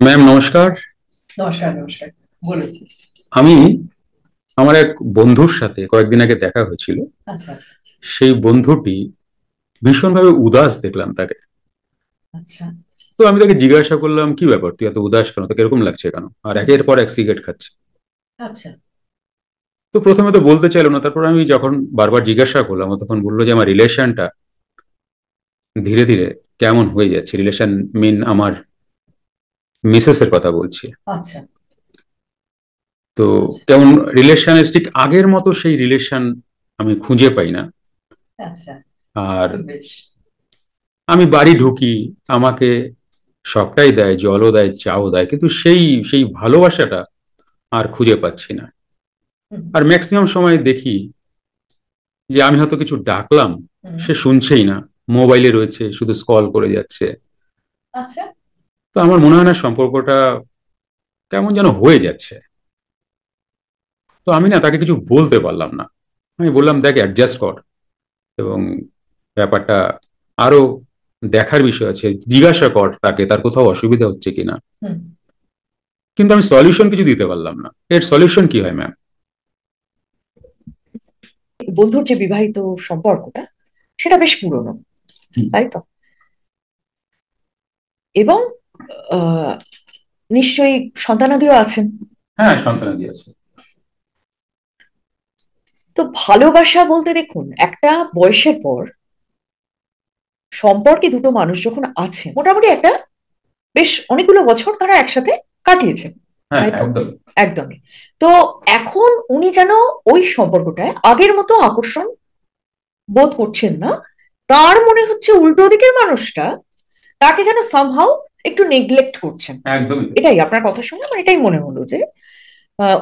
Ma'am নমস্কার। নমস্কার, নমস্কার। বলুন। আমি আমার এক বন্ধুর সাথে কয়েকদিন আগে দেখা হয়েছিল। আচ্ছা, আচ্ছা, সেই বন্ধুটি ভীষণভাবে উদাস দেখলাম তাকে। আচ্ছা, তো আমি তাকে জিজ্ঞাসা করলাম, কি ব্যাপার, তুই এত উদাস কেন, তোকে এরকম লাগছে কেন, আর একের পর এক সিগারেট খাচ্ছে। আচ্ছা, তো প্রথমে তো বলতে চাইলো না, তারপর আমি যখন বারবার জিজ্ঞাসা করলাম ও তখন বললো যে আমার রিলেশনটা ধীরে ধীরে কেমন হয়ে যাচ্ছে। রিলেশন মিন আমার মিসেস এর কথা বলছি। আচ্ছা, তো আচ্ছা, কেমন রিলেশনের ঠিক আগের মতো সেই রিলেশন আমি খুঁজে পাই না। আচ্ছা। আর বেশ। আমি বাড়ি ঢুকি, আমাকে সবটাই দেয়, জলও দেয়, চাও দেয়, কিন্তু সেই সেই ভালোবাসাটা আর খুঁজে পাচ্ছি না। হুম, আর ম্যাক্সিমাম সময় দেখি যে আমি হয়তো কিছু ডাকলাম, হুম। সে শুনছেই না, মোবাইলে রয়েছে, শুধু স্ক্রল করে যাচ্ছে। আচ্ছা, তো আমার মনে হয় না সম্পর্কটা কেমন যেন হয়ে যাচ্ছে। তো আমি না তাকে কিছু বলতে পারলাম না। আমি বললাম, দেখ অ্যাডজাস্ট কর, এবং ব্যাপারটা আরো দেখার বিষয় আছে, জিজ্ঞাসা কর তাকে তার কোথাও অসুবিধা হচ্ছে কিনা। হুম। কিন্তু আমি সলিউশন কিছু দিতে পারলাম না। এর সলিউশন কি হয় ম্যাম? বন্ধুর যে বিবাহিত সম্পর্কটা সেটা বেশ পুরনো, তাই তো? এবং আহ নিশ্চয়ই সন্তানাদিও আছেন। হ্যাঁ, সন্তানাদি আছে। তো ভালোবাসা বলতে দেখুন, একটা বয়সের পর সম্পর্কে দুটো মানুষ যখন আছে, মোটামুটি একটা বেশ অনেকগুলো বছর তারা একসাথে কাটিয়েছেন, হ্যাঁ, তাই তো? একদম। একদমই। তো এখন উনি যেন ওই সম্পর্কটায় আগের মতো আকর্ষণ বোধ করছেন না। তার মনে হচ্ছে উল্টো দিকের মানুষটা তাকে যেন সামহাউ একটু নেগলেক্ট করছেন। একদমই। এটাই আপনার কথা শুনে আমার এটাই মনে হলো যে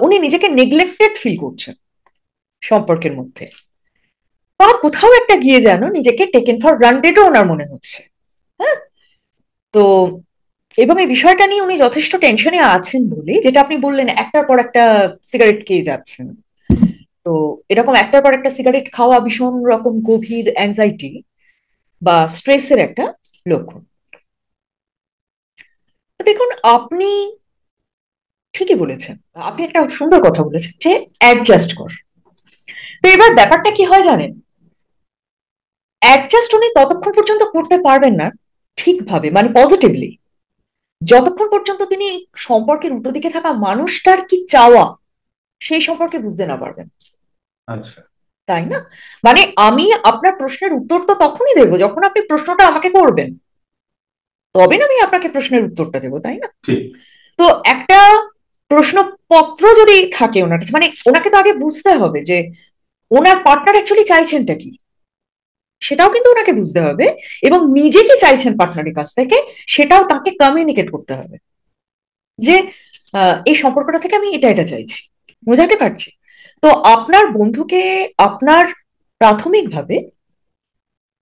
উনি নিজেকে নেগলেক্টেড ফিল করছেন সম্পর্কের মধ্যে, বা কোথাও একটা গিয়ে যেন নিজেকে টেকেন ফর গ্রান্টেডও ওনার মনে হচ্ছে। হ্যাঁ। তো এবং এই বিষয়টা নিয়ে উনি যথেষ্ট টেনশনে আছেন বলে, যেটা আপনি বললেন একটার পর একটা সিগারেট খেয়ে যাচ্ছেন। তো এরকম একটার পর একটা সিগারেট খাওয়া ভীষণ রকম গভীর অ্যাংজাইটি বা স্ট্রেসের একটা লক্ষণ। তো দেখুন, আপনি ঠিকই বলেছেন। আপনি একটা সুন্দর কথা বলেছেন যে অ্যাডজাস্ট কর। তো এবার ব্যাপারটা কি হয় জানেন, অ্যাডজাস্ট উনি ততক্ষণ পর্যন্ত করতে পারবেন না ঠিকভাবে, মানে পজিটিভলি, যতক্ষণ পর্যন্ত তিনি সম্পর্কের উল্টো দিকে থাকা মানুষটার কি চাওয়া সেই সম্পর্কে বুঝতে না পারবেন। আচ্ছা। তাই না? মানে আমি আপনার প্রশ্নের উত্তর তো তখনই দেবো যখন আপনি প্রশ্নটা আমাকে করবেন, তবে না আমি আপনাকে প্রশ্নের উত্তরটা দেবো, তাই না? ঠিক। তো একটা প্রশ্নপত্র যদি থাকে ওনার কাছে, মানে ওনাকে তো আগে বুঝতে হবে যে ওনার পার্টনার অ্যাকচুয়ালি চাইছেনটা কি, সেটাও কিন্তু ওনাকে বুঝতে হবে। এবং নিজে কি চাইছেন পার্টনারের কাছ থেকে, সেটাও তাকে কমিউনিকেট করতে হবে যে এই সম্পর্কটা থেকে আমি এটা এটা চাইছি। বোঝাতে পারছি? তো আপনার বন্ধুকে আপনার প্রাথমিকভাবে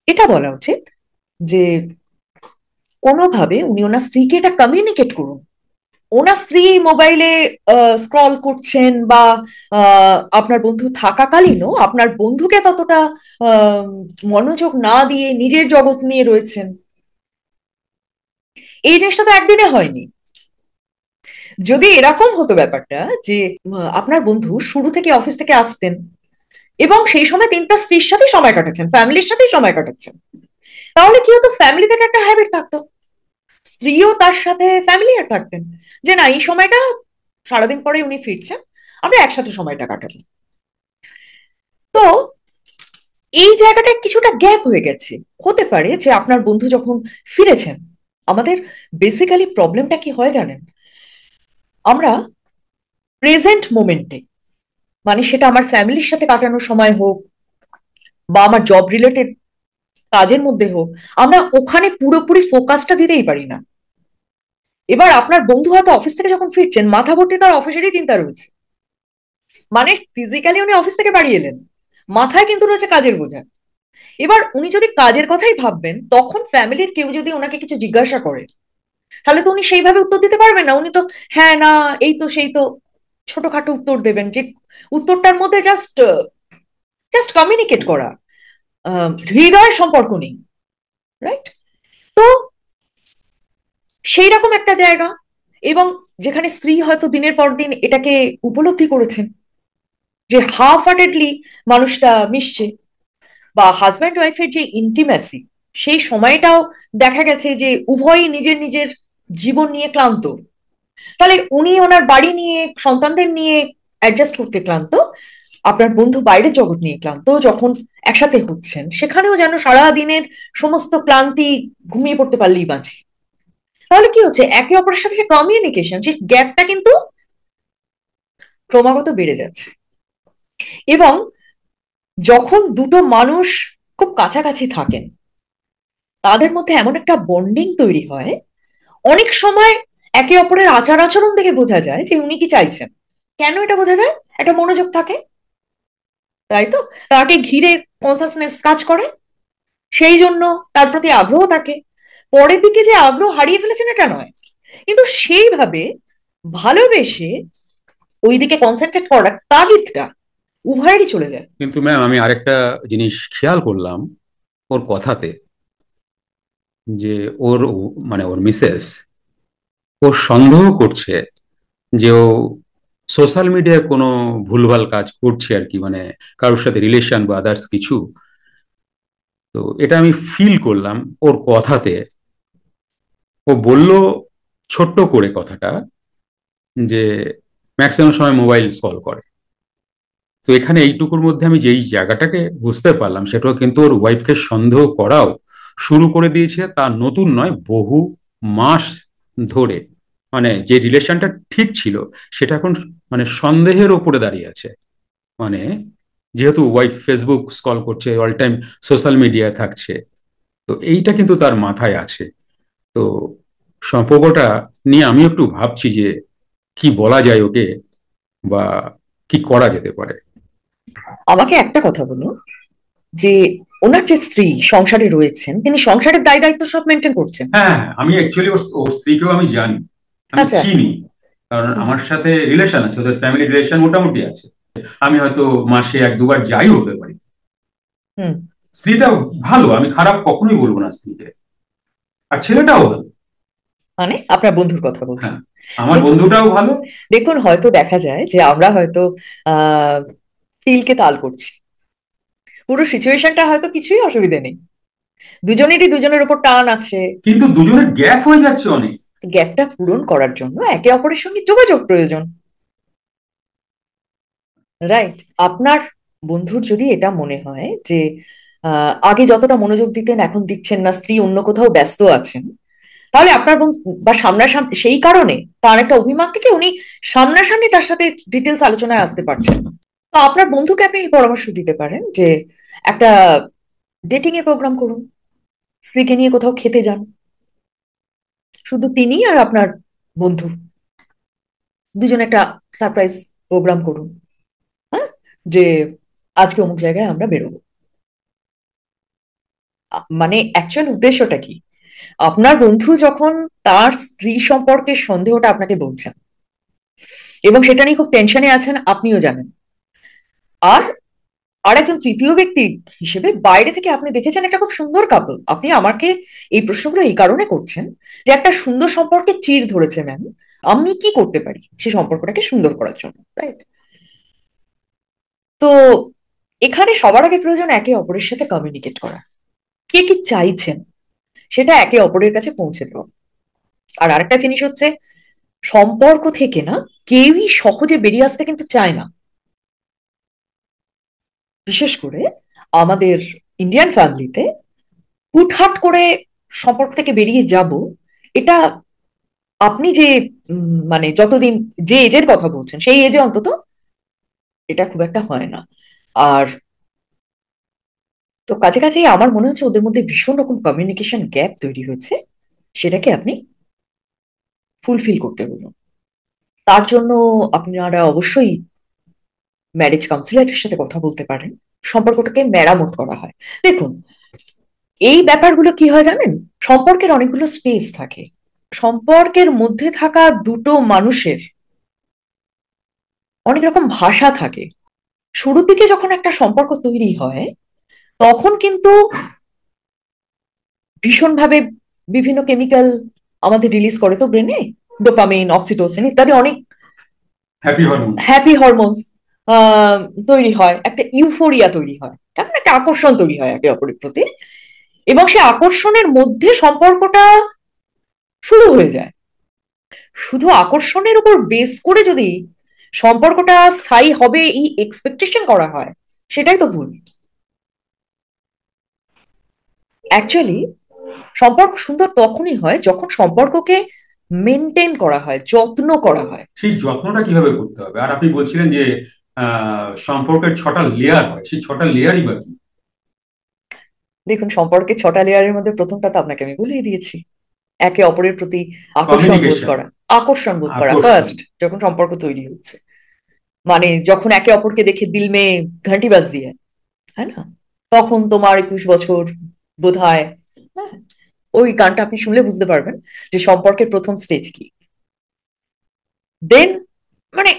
এটা বলা উচিত যে কোনোভাবে উনি ওনার স্ত্রীকে এটা কমিউনিকেট করুন। ওনার স্ত্রী মোবাইলে স্ক্রল করছেন, বা আপনার বন্ধু থাকাকালীনও আপনার বন্ধুকে ততটা আহ, মনোযোগ না দিয়ে নিজের জগৎ নিয়ে রয়েছেন, এই জিনিসটা তো একদিনে হয়নি। যদি এরকম হতো ব্যাপারটা যে আপনার বন্ধু শুরু থেকে অফিস থেকে আসতেন এবং সেই সময় তিনটা স্ত্রীর সাথে সময় কাটাচ্ছেন, ফ্যামিলির সাথেই সময় কাটাচ্ছেন, তাহলে কি হতো, ফ্যামিলি থেকে একটা হ্যাবিট থাকতো, স্ত্রীও তার সাথে ফ্যামিলিয়ার থাকতেন যে না, এই সময়টা সারাদিন পরে উনি ফিরছেন, আমরা একসাথে সময়টা কাটাবো। তো এই জায়গাটা কিছুটা গ্যাপ হয়ে গেছে। হতে পারে যে আপনার বন্ধু যখন ফিরেছেন, আমাদের বেসিক্যালি প্রবলেমটা কি হয় জানেন, আমরা প্রেজেন্ট মোমেন্টে, মানে সেটা আমার ফ্যামিলির সাথে কাটানোর সময় হোক বা আমার জব রিলেটেড কাজের মধ্যে হোক, আমরা ওখানে পুরোপুরি ফোকাসটা দিতেই পারি না। এবার আপনার বন্ধু হয়তো অফিস থেকে যখন ফিরছেন, মাথা ভর্তি তার অফিসেরই চিন্তা রয়েছে, মানে ফিজিক্যালি উনি অফিস থেকে বাড়ি এলেন, মাথায় কিন্তু রয়েছে কাজের বোঝা। এবার উনি যদি কাজের কথাই ভাববেন, তখন ফ্যামিলির কেউ যদি ওনাকে কিছু জিজ্ঞাসা করে, তাহলে তো উনি সেইভাবে উত্তর দিতে পারবেন না। উনি তো হ্যাঁ না এই তো সেই তো ছোটখাটো উত্তর দেবেন, যে উত্তরটার মধ্যে জাস্ট জাস্ট কমিউনিকেট করা, হৃদয়ের সম্পর্ক নেই। রাইট? তো সেই রকম একটা জায়গা। এবং যেখানে স্ত্রী হয়তো দিনের পর দিন এটাকে উপলব্ধি করেছেন যে হাফ হার্টেডলি মানুষটা মিশছে, বা হাজব্যান্ড ওয়াইফের যে ইন্টিমেসি, সেই সময়টাও দেখা গেছে যে উভয়ই নিজের নিজের জীবন নিয়ে ক্লান্ত। তাহলে উনি ওনার বাড়ি নিয়ে, সন্তানদের নিয়ে অ্যাডজাস্ট করতে ক্লান্ত, আপনার বন্ধু বাইরের জগৎ নিয়ে ক্লান্ত, যখন একসাথে হচ্ছেন সেখানেও যেন সারা দিনের সমস্ত ক্লান্তি ঘুমিয়ে পড়তে পারলেই বাঁচি। তাহলে কি হচ্ছে, একে অপরের সাথে যে কমিউনিকেশন, সেই গ্যাপটা কিন্তু ক্রমাগত বেড়ে যাচ্ছে। এবং যখন দুটো মানুষ খুব কাছাকাছি থাকেন, তাদের মধ্যে এমন একটা বন্ডিং তৈরি হয়, অনেক সময় একে অপরের আচার আচরণ দেখে বোঝা যায় যে উনি কি চাইছেন। কেন এটা বোঝা যায়? একটা মনোযোগ থাকে, তাই তো, তাকে ঘিরে কনসাসনেস কাজ করে, সেই জন্য তার প্রতি আগ্রহ থাকে। পরের দিকে যে আগ্রহ হারিয়ে ফেলেছেন এটা নয়, কিন্তু সেইভাবে ভালোবেসে ওই দিকে কনসেন্ট্রেট করার তাগিদটা উভয়েরই চলে যায়। কিন্তু ম্যাম আমি আরেকটা জিনিস খেয়াল করলাম ওর কথাতে, যে মানে ওর মিসেস ও সন্দেহ করছে যে ও সোশ্যাল মিডিয়ায় কোনো ভুলভাল কাজ করছে আর কি, মানে কারোর সাথে রিলেশন বা আদার্স কিছু। তো এটা আমি ফিল করলাম ওর কথাতে। ও বলল ছোট্ট করে কথাটা, যে ম্যাক্সিমাম সময় মোবাইল স্ক্রল করে। তো এখানে এইটুকুর মধ্যে আমি যেই জায়গাটাকে বুঝতে পারলাম, সেটাও কিন্তু ওর ওয়াইফকে সন্দেহ করাও শুরু করে দিয়েছে, তা নতুন নয়, বহু মাস ধরে। মানে যে রিলেশনটা ঠিক ছিল সেটা এখন মানে সন্দেহের ওপরে দাঁড়িয়ে আছে। মানে যেহেতু ওয়াইফ ফেসবুক স্ক্রল করছে, অল টাইম সোশ্যাল মিডিয়ায় থাকছে, তো এইটা কিন্তু তার মাথায় আছে। তো সম্পর্কটা নিয়ে আমি একটু ভাবছি যে কি বলা যায় ওকে, বা কি করা যেতে পারে। আমাকে একটা কথা বলুন, যে ওনার যে স্ত্রী সংসারে রয়েছেন, তিনি সংসারের দায় দায়িত্ব সব মেনটেন করছেন? হ্যাঁ, আমি অ্যাকচুয়ালি ওর স্ত্রীকেও আমি জানি, আমি আচ্ছা। চিনি। কারণ হুম। আমার সাথে রিলেশন আছে, ওদের ফ্যামিলি রিলেশন মোটামুটি আছে। আমি হয়তো মাসে এক দুবার যাই হতে পারি। হুম। স্ত্রীটা ভালো, আমি খারাপ কখনোই বলবো না স্ত্রীকে। আর ছেলেটাও ভালো। মানে আপনার বন্ধুর কথা বলছেন? হ্যাঁ, আমার দেখুন, বন্ধুটাও ভালো। দেখুন, হয়তো দেখা যায় যে আমরা হয়তো আহ তিলকে তাল করছি, পুরো সিচুয়েশনটা হয়তো কিছুই অসুবিধে নেই, দুজনেরই দুজনের উপর টান আছে। কিন্তু দুজনের গ্যাপ হয়ে যাচ্ছে অনেক। গ্যাপটা পূরণ করার জন্য একে অপরের সঙ্গে যোগাযোগ প্রয়োজন, রাইট? আপনার বন্ধুর যদি এটা মনে হয় যে আগে যতটা মনোযোগ দিতেন এখন দিচ্ছেন না, স্ত্রী অন্য কোথাও ব্যস্ত আছেন, তাহলে আপনার বন্ধু বা সামনাসামনি, সেই কারণে তার একটা অভিমান থেকে উনি সামনাসামনি তার সাথে ডিটেলস আলোচনায় আসতে পারছেন না। তো আপনার বন্ধুকে আপনি এই পরামর্শ দিতে পারেন যে একটা ডেটিং এর প্রোগ্রাম করুন, স্ত্রীকে নিয়ে কোথাও খেতে যান, শুধু তিনি আর আপনার বন্ধু, দুজনে একটা সারপ্রাইজ প্রোগ্রাম করুন। হ্যাঁ, যে আজকে অমুক জায়গায় আমরা বেরোবো। মানে অ্যাকচুয়াল উদ্দেশ্যটা কি? আপনার বন্ধু যখন তার স্ত্রী সম্পর্কে সন্দেহটা আপনাকে বলছেন এবং সেটা নিয়ে খুব টেনশনে আছেন, আপনিও জানেন, আর আরেকজন তৃতীয় ব্যক্তি হিসেবে বাইরে থেকে আপনি দেখেছেন একটা খুব সুন্দর কাপল, আপনি আমাকে এই প্রশ্নগুলো এই কারণে করছেন যে একটা সুন্দর সম্পর্কে চির ধরেছে ম্যাম, আমি কি করতে পারি সেই সম্পর্কটাকে সুন্দর করার জন্য, রাইট? তো এখানে সবার আগে প্রয়োজন একে অপরের সাথে কমিউনিকেট করা, কে কি চাইছেন সেটা একে অপরের কাছে পৌঁছে দেওয়া। আর আরেকটা জিনিস হচ্ছে, সম্পর্ক থেকে না কেউই সহজে বেরিয়ে আসতে কিন্তু চায় না, বিশেষ করে আমাদের ইন্ডিয়ান ফ্যামিলিতে হুটহাট করে সম্পর্ক থেকে বেরিয়ে যাব, এটা আপনি যে মানে যতদিন, যে এজের কথা বলছেন সেই এজে অন্তত এটা খুব একটা হয় না। আর তো কাছে কাছেই আমার মনে হচ্ছে ওদের মধ্যে ভীষণ রকম কমিউনিকেশন গ্যাপ তৈরি হয়েছে, সেটাকে আপনি ফুলফিল করতে বলুন। তার জন্য আপনারা অবশ্যই ম্যারেজ কাউন্সিলরের সাথে কথা বলতে পারেন, সম্পর্কটাকে মেরামত করা হয়। দেখুন, এই ব্যাপারগুলো কি হয় জানেন, সম্পর্কের অনেকগুলো স্পেস থাকে, সম্পর্কের মধ্যে থাকা দুটো মানুষের অনেক রকম ভাষা থাকে। শুরুর দিকে যখন একটা সম্পর্ক তৈরি হয় তখন কিন্তু ভীষণভাবে বিভিন্ন কেমিক্যাল আমাদের রিলিজ করে তো ব্রেনে, ডোপামিন, অক্সিটোসিন ইত্যাদি অনেক হ্যাপি হরমোনস। হ্যাপি হরমোনস তৈরি হয়, একটা ইউফোরিয়া তৈরি হয়, কেমন একটা আকর্ষণ তৈরি হয় একে অপরের প্রতি, এবং সেই আকর্ষণের মধ্যে সম্পর্কটা শুরু হয়ে যায়। শুধু আকর্ষণের উপর বেস করে যদি সম্পর্কটা স্থায়ী হবে এই এক্সপেকটেশন করা হয়, সেটাই তো ভুল। অ্যাকচুয়ালি সম্পর্ক সুন্দর তখনই হয় যখন সম্পর্ককে মেনটেন করা হয়, যত্ন করা হয়। সেই যত্নটা কিভাবে করতে হবে? আর আপনি বলছিলেন যে সম্পর্কের 6টা লেয়ার হয়, সেই 6টা লেয়ারই বা কি? দেখুন, সম্পর্কের 6টা লেয়ারের মধ্যে প্রথমটা তো আপনাকে আমি বলেই দিয়েছি, একে অপরের প্রতি আকর্ষণ বোধ কমিউনিকেশন, করা। আকর্ষণ বোধ করা আকর্ষণ। ফার্স্ট, যখন সম্পর্ক তৈরি হচ্ছে, মানে যখন একে অপরকে দেখে দিল মে ঘন্টি বাজ দিয়ে, তাই না, তখন তোমার 21 বছর বোধহয়, হ্যাঁ, ওই গানটা আপনি শুনলে বুঝতে পারবেন যে সম্পর্কের প্রথম স্টেজ কি। দেন মানে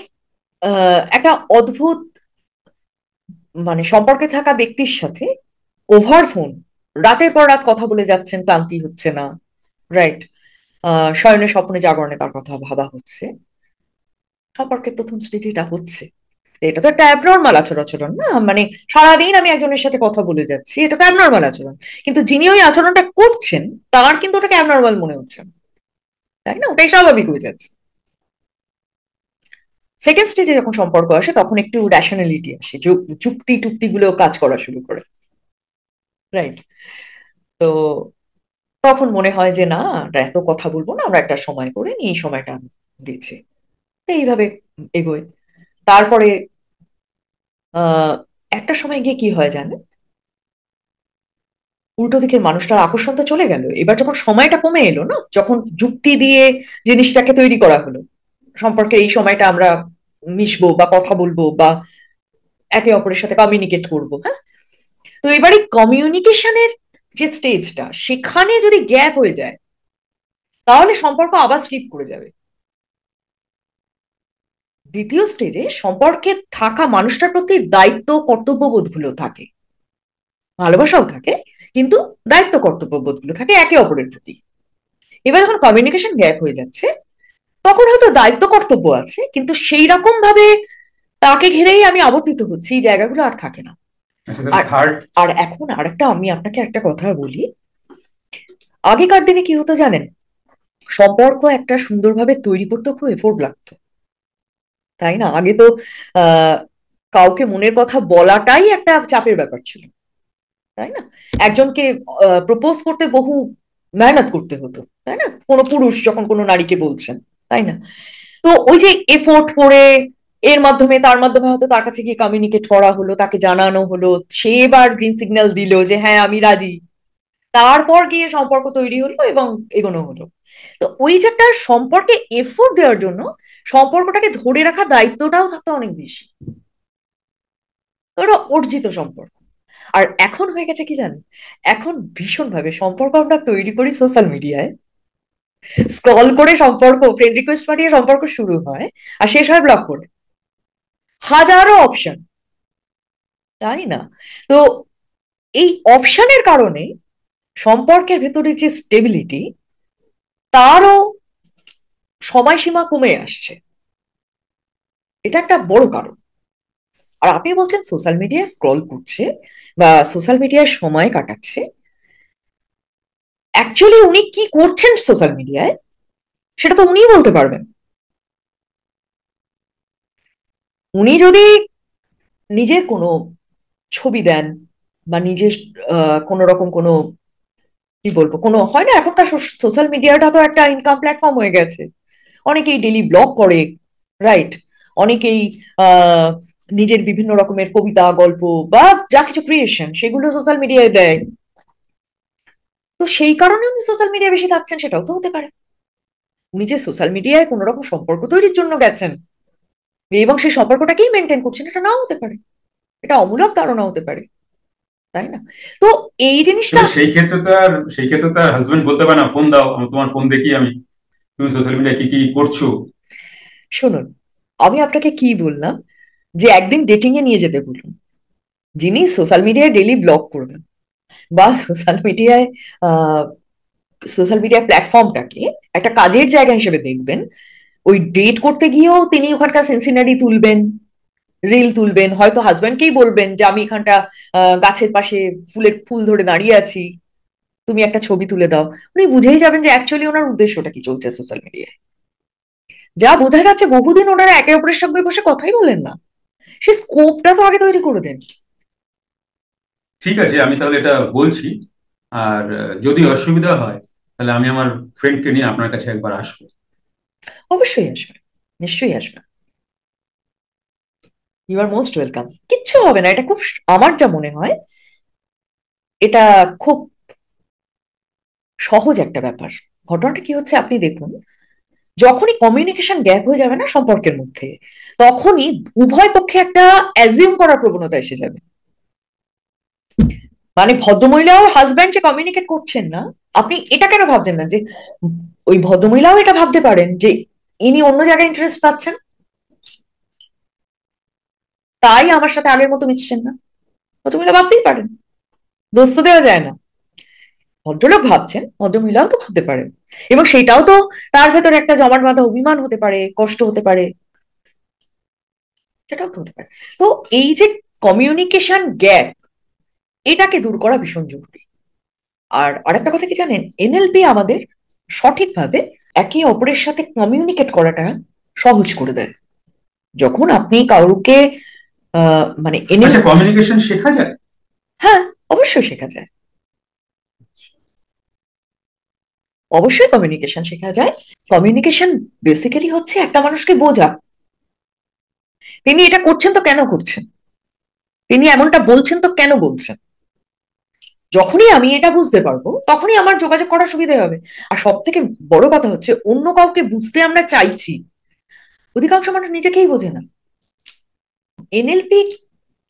একটা অদ্ভুত, মানে সম্পর্কে থাকা ব্যক্তির সাথে ওভার ফোন রাতের পর রাত কথা বলে যাচ্ছেন, ক্লান্তি হচ্ছে না, রাইট, শয়নে স্বপ্নে জাগরণে তার কথা ভাবা হচ্ছে, সম্পর্কের প্রথম স্টেজে এটা হচ্ছে। এটা তো একটা অ্যাবনর্মাল আচরণ না, মানে সারাদিন আমি একজনের সাথে কথা বলে যাচ্ছি, এটা তো অ্যাবনর্মাল আচরণ, কিন্তু যিনি ওই আচরণটা করছেন তার কিন্তু ওটাকে অ্যাবনর্মাল মনে হচ্ছে না, তাই না, ওটাই স্বাভাবিক হয়ে যাচ্ছে। সেকেন্ড স্টেজে যখন সম্পর্ক আসে তখন একটু র্যাশনালিটি আসে, যুক্তি টুক্তি গুলো কাজ করা শুরু করে, রাইট। তো তখন মনে হয় যে না, আমরা এত কথা বলবো না, আমরা একটা সময় করে নিই, এই সময়টা আমি দিচ্ছি, তো এইভাবে এগোয়। তারপরে আহ একটা সময় গিয়ে কি হয় জানেন, উল্টো দিকের মানুষটার আকর্ষণ তো চলে গেল, এবার যখন সময়টা কমে এলো না, যখন যুক্তি দিয়ে জিনিসটাকে তৈরি করা হলো, সম্পর্কে এই সময়টা আমরা মিশবো বা কথা বলবো বা একে অপরের সাথে কমিউনিকেট করবো, হ্যাঁ, তো এবারে কমিউনিকেশনের যে স্টেজটা, সেখানে যদি গ্যাপ হয়ে যায় তাহলে সম্পর্ক আবার স্লিপ করে যাবে। দ্বিতীয় স্টেজে সম্পর্কে থাকা মানুষটার প্রতি দায়িত্ব কর্তব্যবোধ গুলো থাকে, ভালোবাসাও থাকে, কিন্তু দায়িত্ব কর্তব্যবোধ গুলো থাকে একে অপরের প্রতি। এবার যখন কমিউনিকেশন গ্যাপ হয়ে যাচ্ছে, তখন হয়তো দায়িত্ব কর্তব্য আছে, কিন্তু সেই রকম ভাবে তাকে ঘিরেই আমি আবর্তিত হচ্ছি, এই জায়গাগুলো আর থাকে না। আচ্ছা, তাহলে আর থার্ড? আর এখন আরেকটা, আমি আপনাকে একটা কথা বলি, আগেকার দিনে কি হতো জানেন, সম্পর্ক একটা সুন্দরভাবে তৈরি করতে খুব এফোর্ট লাগতো, তাই না, আগে তো আহ কাউকে মনের কথা বলাটাই একটা চাপের ব্যাপার ছিল, তাই না, একজনকে প্রপোজ করতে বহু মেহনত করতে হতো, তাই না, কোনো পুরুষ যখন কোনো নারীকে বলছেন, তাই না, তো ওই যে এফোর্ট করে এর মাধ্যমে তার মাধ্যমে হয়তো তার কাছে গিয়ে কমিউনিকেট করা হলো, তাকে জানানো হলো, সে এবার গ্রিন সিগন্যাল দিল যে হ্যাঁ আমি রাজি, তারপর গিয়ে সম্পর্ক তৈরি হলো এবং এগোনো হলো। তো ওই যে একটা সম্পর্কে এফোর্ট দেওয়ার জন্য সম্পর্কটাকে ধরে রাখার দায়িত্বটাও থাকতো অনেক বেশি, ওটা অর্জিত সম্পর্ক। আর এখন হয়ে গেছে কি জানেন, এখন ভীষণ ভাবে সম্পর্ক আমরা তৈরি করি সোশ্যাল মিডিয়ায়, স্ক্রল করে সম্পর্ক, ফ্রেন্ড রিকোয়েস্ট পাঠিয়ে সম্পর্ক শুরু হয় আর শেষ হয় ব্লক করে, হাজারো অপশন, তাই না, তো এই অপশনের কারণে সম্পর্কের ভেতরে যে স্টেবিলিটি, তারও সময়সীমা কমে আসছে, এটা একটা বড় কারণ। আর আপনি বলছেন সোশ্যাল মিডিয়ায় স্ক্রল করছে বা সোশ্যাল মিডিয়ায় সময় কাটাচ্ছে, অ্যাকচুয়ালি উনি কি করছেন সোশ্যাল মিডিয়ায় সেটা তো উনিই বলতে পারবেন। উনি যদি নিজের কোনো ছবি দেন বা নিজের কোনো রকম কোনো, কি বলবো, কোনো হয় না, এখনকার সোশ্যাল মিডিয়াটা তো একটা ইনকাম প্ল্যাটফর্ম হয়ে গেছে, অনেকেই ডেলি ব্লগ করে, রাইট, অনেকেই আহ নিজের বিভিন্ন রকমের কবিতা, গল্প বা যা কিছু ক্রিয়েশন সেগুলো সোশ্যাল মিডিয়ায় দেয়, তো সেই কারণে উনি সোশ্যাল মিডিয়া বেশি থাকছেন, সেটাও তো হতে পারে। উনি যে সোশ্যাল মিডিয়ায় কোনো রকম সম্পর্ক তৈরির জন্য গেছেন এবং সেই সম্পর্কটাকেই মেনটেন করছেন, এটা নাও হতে পারে, এটা অমূলক ধারণা হতে পারে, তাই না, তো এই জিনিসটা। কিন্তু সেই ক্ষেত্রে তো আর হাজবেন্ড বলতে পারে না, ফোন দাও, আমি তোমার ফোন দেখি আমি, তুমি সোশ্যাল মিডিয়া কি কি করছো। শুনুন, আমি আপনাকে কি বললাম, যে একদিন ডেটিং এ নিয়ে যেতে বলুন, যিনি সোশ্যাল মিডিয়ায় ডেলি ব্লগ করবেন বা সোশ্যাল মিডিয়ায় সোশ্যাল মিডিয়া প্ল্যাটফর্মটাকে একটা কাজের জায়গা হিসেবে দেখবেন, ওই ডেট করতে গিয়েও তিনি ওখানকার সিনসিনারি তুলবেন, রিল তুলবেন, হয়তো হাজব্যান্ডকেই বলবেন যে আমি এখানটা গাছের পাশে ফুল ধরে দাঁড়িয়ে আছি, তুমি একটা ছবি তুলে দাও। উনি বুঝেই যাবেন যে অ্যাকচুয়ালি ওনার উদ্দেশ্যটা কি চলছে সোশ্যাল মিডিয়ায়। যা বোঝা যাচ্ছে বহুদিন ওনারা একে অপরের সঙ্গে বসে কথাই বলেন না, সে স্কোপটা তো আগে তৈরি করে দেন। ঠিক আছে, আমি তাহলে এটা বলছি। আর যদি অসুবিধা হয় তাহলে আমি আমার ফ্রেন্ডকে নিয়ে আপনার কাছে একবার আসবো। অবশ্যই আসবেন, নিশ্চয়ই আসবেন। You are most welcome. কিচ্ছু হবে না, এটা খুব আমার যা মনে হয় এটা খুব সহজ একটা ব্যাপার। ঘটনাটা কি হচ্ছে আপনি দেখুন, যখনই কমিউনিকেশন গ্যাপ হয়ে যাবে না সম্পর্কের মধ্যে, তখনই উভয় পক্ষে একটা অ্যাজিউম করার প্রবণতা এসে যাবে। মানে ভদ্রমহিলাও হাজব্যান্ড যে কমিউনিকেট করছেন না, আপনি এটা কেন ভাবছেন না যে ওই ভদ্রমহিলাও এটা ভাবতে পারেন যে ইনি অন্য জায়গায় ইন্টারেস্ট পাচ্ছেন, তাই আমার সাথে আগের মতো মিশছেন না। ভদ্রমহিলা ভাবতেই পারেন, দোষ তো দেওয়া যায় না। ভদ্রলোক ভাবছেন, ভদ্রমহিলাও তো ভাবতে পারেন, এবং সেটাও তো তার ভেতরে একটা জমাট বাঁধা অভিমান হতে পারে, কষ্ট হতে পারে, সেটাও তো হতে পারে। তো এই যে কমিউনিকেশন গ্যাপ, এটাকে দূর করা ভীষণ জরুরি। আর আরেকটা কথা কি জানেন, এনএলপি আমাদের সঠিকভাবে একে অপরের সাথে কমিউনিকেট করাটা সহজ করে দেয়। যখন আপনি কাউকে মানে এনএল আচ্ছা, কমিউনিকেশন শেখা যায়? হ্যাঁ, অবশ্যই শেখা যায়, অবশ্যই কমিউনিকেশন শেখা যায়। কমিউনিকেশন বেসিক্যালি হচ্ছে একটা মানুষকে বোঝা, তিনি এটা করছেন তো কেন করছেন, তিনি এমনটা বলছেন তো কেন বলছেন। যখনই আমি এটা বুঝতে পারবো তখনই আমার যোগাযোগ করার সুবিধা হবে। আর সব থেকে বড় কথা হচ্ছে, অন্য কাউকে বুঝতে আমরা চাইছি, অধিকাংশ মানুষ নিজেকেই বোঝে না। এনএলপি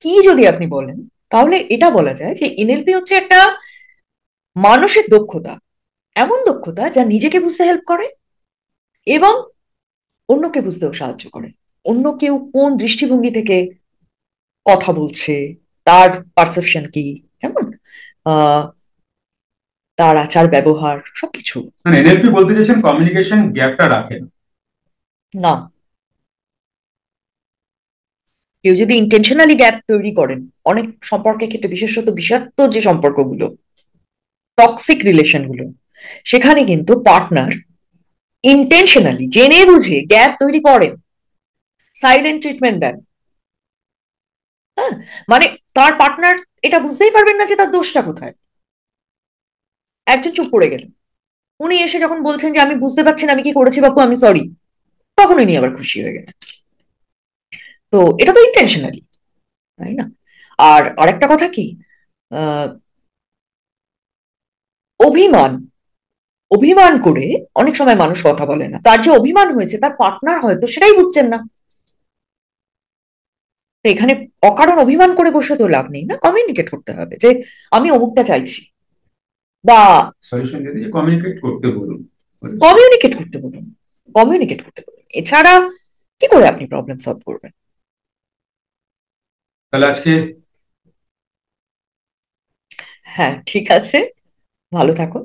কি যদি আপনি বলেন, তাহলে এটা বলা যায় যে এনএলপি হচ্ছে একটা মানসিক দক্ষতা, এমন দক্ষতা যা নিজেকে বুঝতে হেল্প করে এবং অন্যকে বুঝতেও সাহায্য করে। অন্য কেউ কোন দৃষ্টিভঙ্গি থেকে কথা বলছে, তার পারসেপশন কি, কেমন আহ তার আচার ব্যবহার সবকিছু। মানে এনএলপি বলতে চাইছেন কমিউনিকেশন গ্যাপটা রাখেন? না, কেউ যদি ইন্টেনশনালি গ্যাপ তৈরি করেন, অনেক সম্পর্কের ক্ষেত্রে বিশেষত বিষাক্ত যে সম্পর্কগুলো, টক্সিক রিলেশন গুলো, সেখানে কিন্তু পার্টনার ইন্টেনশনালি জেনে বুঝে গ্যাপ তৈরি করেন, সাইলেন্ট ট্রিটমেন্ট দেন। হ্যাঁ, মানে তার পার্টনার এটা বুঝতেই পারবেন না যে তার দোষটা কোথায়। একজন চুপ করে গেলেন, উনি এসে যখন বলছেন যে আমি বুঝতে পারছি না আমি কি করেছি বাপু, আমি সরি, তখন উনি আবার খুশি হয়ে গেলেন। তো এটা তো ইন্টেনশনালি, তাই না? আর আরেকটা কথা কি, আহ অভিমান, অভিমান করে অনেক সময় মানুষ কথা বলে না, তার যে অভিমান হয়েছে তার পার্টনার হয়তো সেটাই বুঝছেন না। তো এখানে অকারণ অভিমান করে বসে তো লাভ নেই না, কমিউনিকেট করতে হবে যে আমি অমুকটা চাইছি, বা সলিউশন যদি কমিউনিকেট করতে বলুন। কমিউনিকেট করতে বলুন, কমিউনিকেট করতে বলুন। এছাড়া কি করে আপনি প্রবলেম সলভ করবেন? তাহলে আজকে হ্যাঁ, ঠিক আছে, ভালো থাকুন।